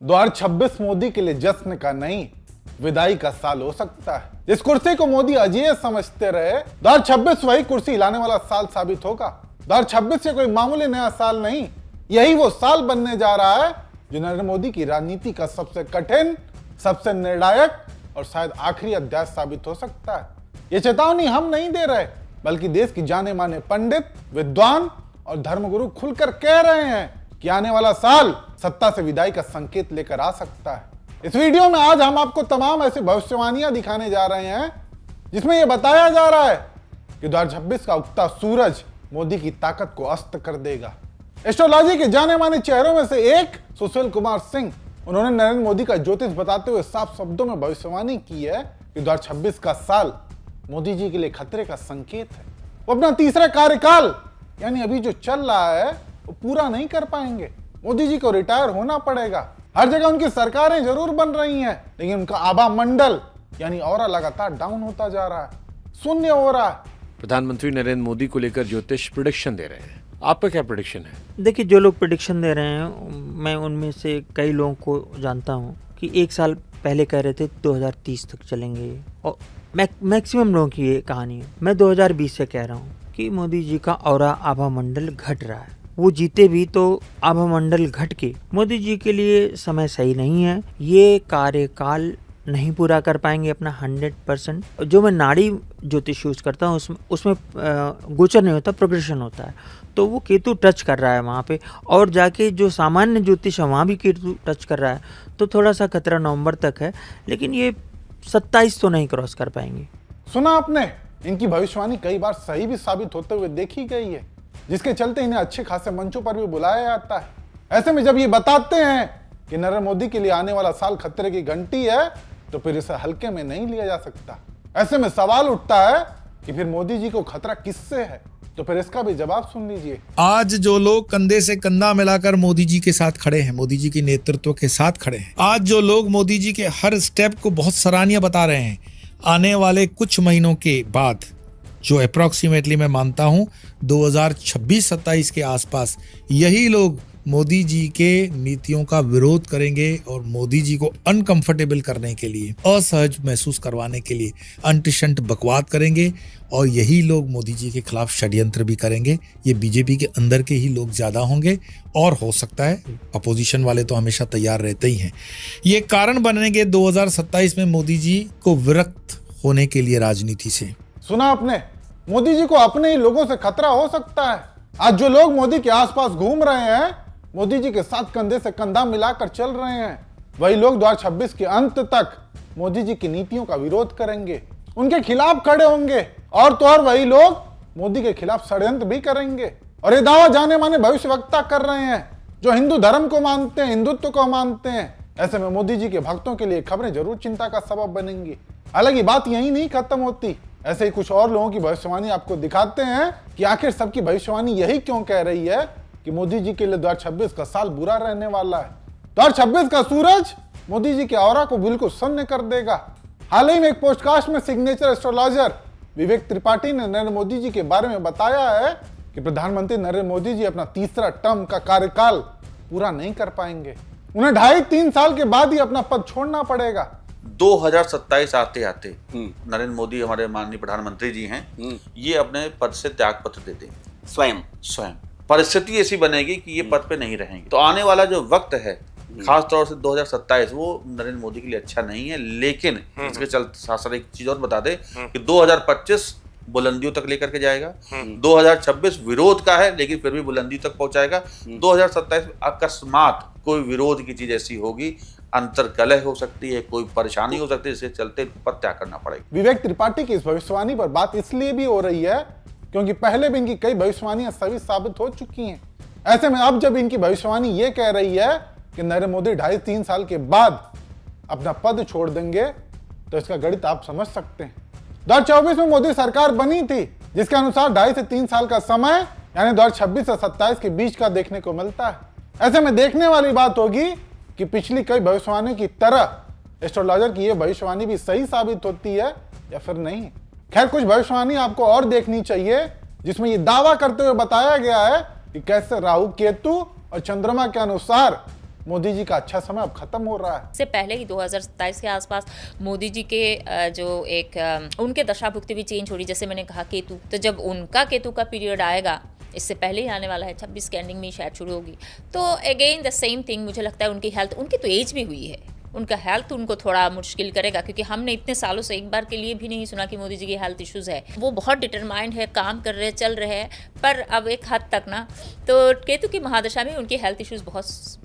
2026 मोदी के लिए जश्न का नहीं, विदाई का साल हो सकता है। इस कुर्सी को मोदी अजेय समझते रहे, 2026 वही कुर्सी हिलाने वाला साल साबित होगा। 2026 ये कोई मामूली नया साल नहीं, यही वो साल बनने जा रहा है जो नरेंद्र मोदी की राजनीति का सबसे कठिन, सबसे निर्णायक और शायद आखिरी अध्याय साबित हो सकता है। ये चेतावनी हम नहीं दे रहे, बल्कि देश की जाने माने पंडित, विद्वान और धर्मगुरु खुलकर कह रहे हैं कि आने वाला साल सत्ता से विदाई का संकेत लेकर आ सकता है। इस वीडियो में आज हम आपको तमाम ऐसी भविष्यवाणियां दिखाने जा रहे हैं जिसमें यह बताया जा रहा है कि 2026 का उगता सूरज मोदी की ताकत को अस्त कर देगा। एस्ट्रोलॉजी के जाने माने चेहरों में से एक सुशील कुमार सिंह, उन्होंने नरेंद्र मोदी का ज्योतिष बताते हुए साफ शब्दों में भविष्यवाणी की है कि 2026 का साल मोदी जी के लिए खतरे का संकेत है। वो अपना तीसरा कार्यकाल यानी अभी जो चल रहा है वो पूरा नहीं कर पाएंगे। मोदी जी को रिटायर होना पड़ेगा। हर जगह उनकी सरकारें जरूर बन रही हैं, लेकिन उनका आभा मंडल यानी ऑरा लगातार डाउन होता जा रहा है, शून्य हो रहा है। प्रधानमंत्री नरेंद्र मोदी को लेकर ज्योतिष प्रेडिक्शन दे रहे हैं, आपका क्या प्रेडिक्शन है? देखिए, जो लोग प्रेडिक्शन दे रहे हैं मैं उनमें से कई लोगों को जानता हूं कि एक साल पहले कह रहे थे 2030 तक चलेंगे, और मैक्सिमम लोगों की ये कहानी है। मैं 2020 से कह रहा हूं कि मोदी जी का ऑरा आभा मंडल घट रहा है। वो जीते भी तो आभा मंडल घट के मोदी जी के लिए समय सही नहीं है। ये कार्यकाल नहीं पूरा कर पाएंगे अपना 100%। जो मैं नाड़ी ज्योतिष यूज करता हूँ उसमें गोचर नहीं होता, प्रोग्रेशन होता है। तो वो केतु टच कर रहा है वहाँ पे, और जाके जो सामान्य ज्योतिष है वहाँ भी केतु टच कर रहा है। तो थोड़ा सा खतरा नवंबर तक है, लेकिन ये 27 तो नहीं क्रॉस कर पाएंगे। सुना आपने, इनकी भविष्यवाणी कई बार सही भी साबित होते हुए देखी गई है, जिसके चलते इन्हें अच्छे खासे मंचों पर भी बुलाया जाता है। ऐसे में जब ये बताते हैं कि नरेंद्र मोदी के लिए आने वाला साल खतरे की घंटी है, तो फिर इसे हल्के में नहीं लिया जा सकता। ऐसे में सवाल उठता है कि फिर मोदी जी को खतरा किससे है? तो फिर इसका भी जवाब सुन लीजिए। आज जो लोग कंधे से कंधा मिलाकर मोदी जी के साथ खड़े हैं, मोदी जी के नेतृत्व के साथ खड़े हैं, आज जो लोग मोदी जी के हर स्टेप को बहुत सराहनीय बता रहे हैं, आने वाले कुछ महीनों के बाद, जो अप्रॉक्सीमेटली मैं मानता हूं 2026-27 के आसपास, यही लोग मोदी जी के नीतियों का विरोध करेंगे और मोदी जी को अनकंफर्टेबल करने के लिए, असहज महसूस करवाने के लिए अंटशंट बकवाद करेंगे, और यही लोग मोदी जी के खिलाफ षड्यंत्र भी करेंगे। ये बीजेपी के अंदर के ही लोग ज्यादा होंगे, और हो सकता है अपोजिशन वाले तो हमेशा तैयार रहते ही हैं। ये कारण बनेंगे 2027 में मोदी जी को विरक्त होने के लिए राजनीति से। सुना आपने, मोदी जी को अपने ही लोगों से खतरा हो सकता है। आज जो लोग मोदी के आसपास घूम रहे हैं, मोदी जी के साथ कंधे से कंधा मिलाकर चल रहे हैं, वही लोग 2026 के अंत तक मोदी जी की नीतियों का विरोध करेंगे, उनके खिलाफ खड़े होंगे, और तो और वही लोग मोदी के खिलाफ षड्यंत्र भी करेंगे। और ये दावा जाने माने भविष्यवक्ता कर रहे हैं जो हिंदू धर्म को मानते हैं, हिंदुत्व को मानते हैं। ऐसे में मोदी जी के भक्तों के लिए खबरें जरूर चिंता का सबब बनेंगी। हालांकि बात यही नहीं खत्म होती, ऐसे ही कुछ और लोगों की भविष्यवाणी आपको दिखाते हैं कि आखिर सबकी भविष्यवाणी यही क्यों कह रही है कि मोदी जी के लिए 2026 का साल बुरा रहने वाला है। 2026 का सूरज मोदी जी के ऑरा को बिल्कुल शून्य कर देगा। हाल ही में एक पोस्टकास्ट में सिग्नेचर एस्ट्रोलॉजर विवेक त्रिपाठी ने नरेंद्र मोदी जी के बारे में बताया है कि प्रधानमंत्री नरेंद्र मोदी जी अपना तीसरा टर्म का कार्यकाल पूरा नहीं कर पाएंगे। उन्हें 2.5-3 साल के बाद ही अपना पद छोड़ना पड़ेगा। 2027 आते आते नरेंद्र मोदी हमारे माननीय प्रधानमंत्री जी हैं, ये अपने पद से त्याग पत्र दे देंगे स्वयं। परिस्थिति ऐसी बनेगी कि ये पद पे नहीं रहेंगे। तो आने वाला जो वक्त है, खास तौर से 2027, वो नरेंद्र मोदी के लिए अच्छा नहीं है। लेकिन इसके चलते साथ एक चीज और बता दे कि 2025 बुलंदियों तक लेकर के जाएगा, 2026 विरोध का है लेकिन फिर भी बुलंदी तक पहुंचाएगा, 2027 अकस्मात कोई विरोध की चीज ऐसी होगी, अंतर्कलह हो सकती है, कोई परेशानी हो सकती है, जिसके चलते पद त्याग करना पड़ेगा। विवेक त्रिपाठी की इस भविष्यवाणी पर बात इसलिए भी हो रही है क्योंकि पहले भी इनकी कई भविष्यवाणियां सही साबित हो चुकी हैं। ऐसे में अब जब इनकी भविष्यवाणी ये कह रही है कि नरेंद्र मोदी 2.5-3 साल के बाद अपना पद छोड़ देंगे, तो इसका गणित आप समझ सकते हैं। 2024 में मोदी सरकार बनी थी, जिसके अनुसार 2.5 से 3 साल का समय यानी 2026 से 27 के बीच का देखने को मिलता है। ऐसे में देखने वाली बात होगी कि पिछली कई भविष्यवाणी की तरह एस्ट्रोलॉजर की यह भविष्यवाणी भी सही साबित होती है या फिर नहीं। खैर, कुछ भविष्यवाणी आपको और देखनी चाहिए जिसमें यह दावा करते हुए बताया गया है कि कैसे राहु, केतु और चंद्रमा के अनुसार मोदी जी का अच्छा समय अब खत्म हो रहा है। इससे पहले ही 2027 के आसपास मोदी जी के जो उनके दशाभुक्ति भी चेंज हो रही, जैसे मैंने कहा केतु, तो जब उनका केतु का पीरियड आएगा, इससे पहले ही आने वाला है, 26 के एंडिंग में शायद शुरू होगी, तो अगेन द सेम थिंग, मुझे लगता है उनकी हेल्थ, उनकी तो एज भी हुई है, उनका हेल्थ उनको थोड़ा मुश्किल करेगा, क्योंकि हमने इतने सालों से एक बार के लिए भी नहीं सुना कि मोदी जी की हेल्थ इश्यूज़ है। वो बहुत डिटरमाइंड है, काम कर रहे हैं, चल रहे हैं, पर अब एक हद तक ना, तो केतु की महादशा में उनकी हेल्थ इश्यूज़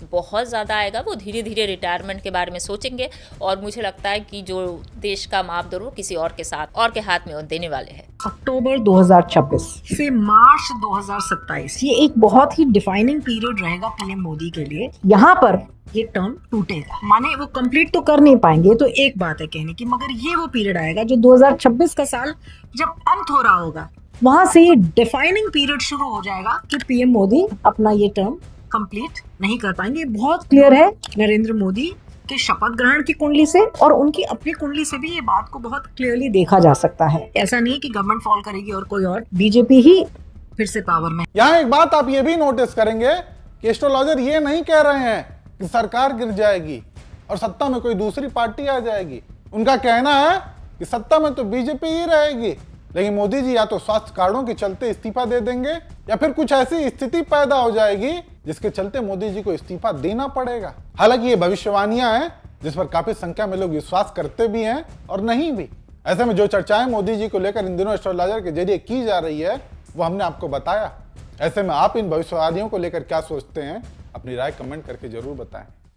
बहुत ज़्यादा आएगा। वो धीरे धीरे रिटायरमेंट के बारे में सोचेंगे, और मुझे लगता है कि जो देश का मापदंड वो किसी और के साथ और के हाथ में वो देने वाले हैं। अक्टूबर 2026 से मार्च 2027 ये एक बहुत ही डिफाइनिंग पीरियड रहेगा पीएम मोदी के लिए। यहाँ पर ये टर्म टूटेगा, माने वो कंप्लीट तो कर नहीं पाएंगे, तो एक बात है कहने की, मगर ये वो पीरियड आएगा जो 2026 का साल जब अंत हो रहा होगा, वहां से ये डिफाइनिंग पीरियड शुरू हो जाएगा कि पीएम मोदी अपना ये टर्म कंप्लीट नहीं कर पाएंगे। बहुत क्लियर है नरेंद्र मोदी के शपथ ग्रहण की कुंडली से और उनकी अपनी कुंडली से भी ये बात को बहुत क्लियरली देखा जा सकता है। ऐसा नहीं कि गवर्नमेंट फॉल करेगी और कोई और, बीजेपी ही फिर से पावर में। यहाँ एक बात आप ये भी नोटिस करेंगे कि एस्ट्रोलॉजर ये नहीं कह रहे हैं कि सरकार गिर जाएगी और सत्ता में कोई दूसरी पार्टी आ जाएगी। उनका कहना है कि सत्ता में तो बीजेपी ही रहेगी, लेकिन मोदी जी या तो स्वास्थ्य कारणों के चलते इस्तीफा दे देंगे, या फिर कुछ ऐसी स्थिति पैदा हो जाएगी जिसके चलते मोदी जी को इस्तीफा देना पड़ेगा। हालांकि ये भविष्यवाणियां हैं जिस पर काफी संख्या में लोग विश्वास करते भी हैं और नहीं भी। ऐसे में जो चर्चाएं मोदी जी को लेकर इन दिनों एस्ट्रोलॉजर के जरिए की जा रही है वो हमने आपको बताया। ऐसे में आप इन भविष्यवाणियों को लेकर क्या सोचते हैं, अपनी राय कमेंट करके जरूर बताएं।